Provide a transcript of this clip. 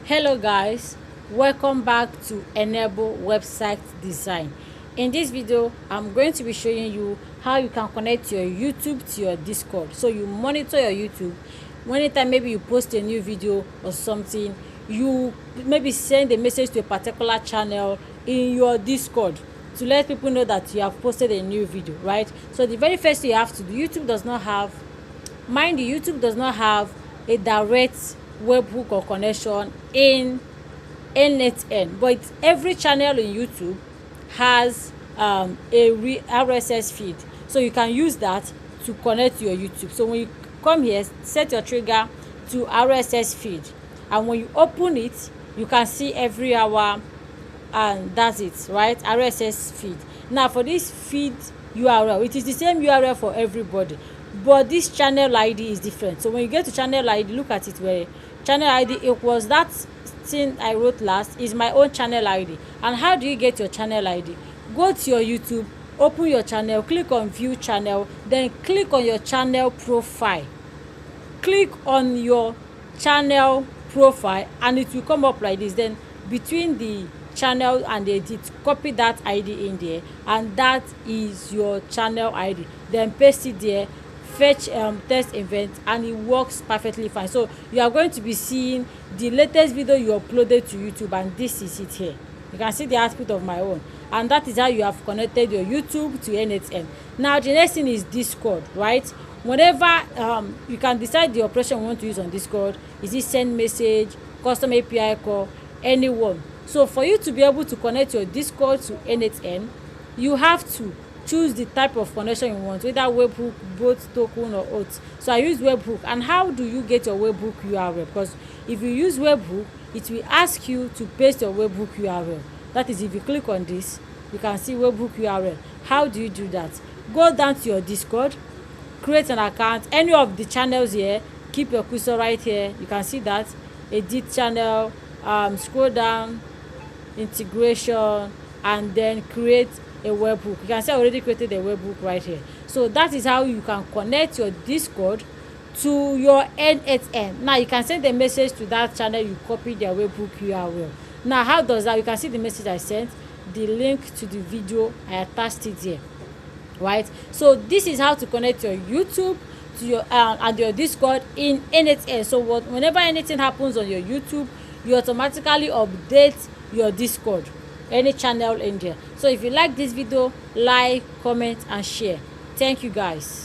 Hello guys, welcome back to Enable Website Design. In this video, I'm going to be showing you how you can connect your YouTube to your Discord. So you monitor your YouTube. Anytime maybe you post a new video or something, you maybe send a message to a particular channel in your Discord to let people know that you have posted a new video, right? So the very first thing you have to do, YouTube does not have a direct webhook or connection in n8n, but every channel in YouTube has a RSS feed, so you can use that to connect to your YouTube. So when you come here, set your trigger to RSS feed, and when you open it, you can see every hour, and that's it, right? RSS feed. Now for this feed URL, it is the same URL for everybody, but this channel ID is different. So when you get to channel ID, look at it, where channel ID equals that thing I wrote last is my own channel ID. And how do you get your channel ID? Go to your YouTube, open your channel, click on view channel, then click on your channel profile. Click on your channel profile and it will come up like this. Then between the channel and the edit, copy that ID in there, and that is your channel ID. Then paste it there, fetch test event, and it works perfectly fine. So you are going to be seeing the latest video you uploaded to YouTube, and this is it here. You can see the output of my own, and that is how you have connected your YouTube to n8n. Now the next thing is Discord, right? Whenever you can decide the operation you want to use on Discord. Is it send message, custom API call, anyone? So for you to be able to connect your Discord to n8n, you have to choose the type of connection you want, whether webhook, bot, token, or auth. So I use webhook. And how do you get your webhook URL? Because if you use webhook, it will ask you to paste your webhook URL. That is, if you click on this, you can see webhook URL. How do you do that? Go down to your Discord, create an account, any of the channels here, keep your cursor right here. You can see that, edit channel, scroll down, integration, and then create a webhook. You can see I already created a webhook right here. So that is how you can connect your Discord to your n8n. Now you can send a message to that channel you copied their webhook URL. Now how does that? You can see the message I sent, the link to the video, I attached it here, right? So this is how to connect your YouTube to your and your Discord in n8n. So whenever anything happens on your YouTube, you automatically update your Discord, any channel in there. So if you like this video, like, comment, and share. Thank you guys.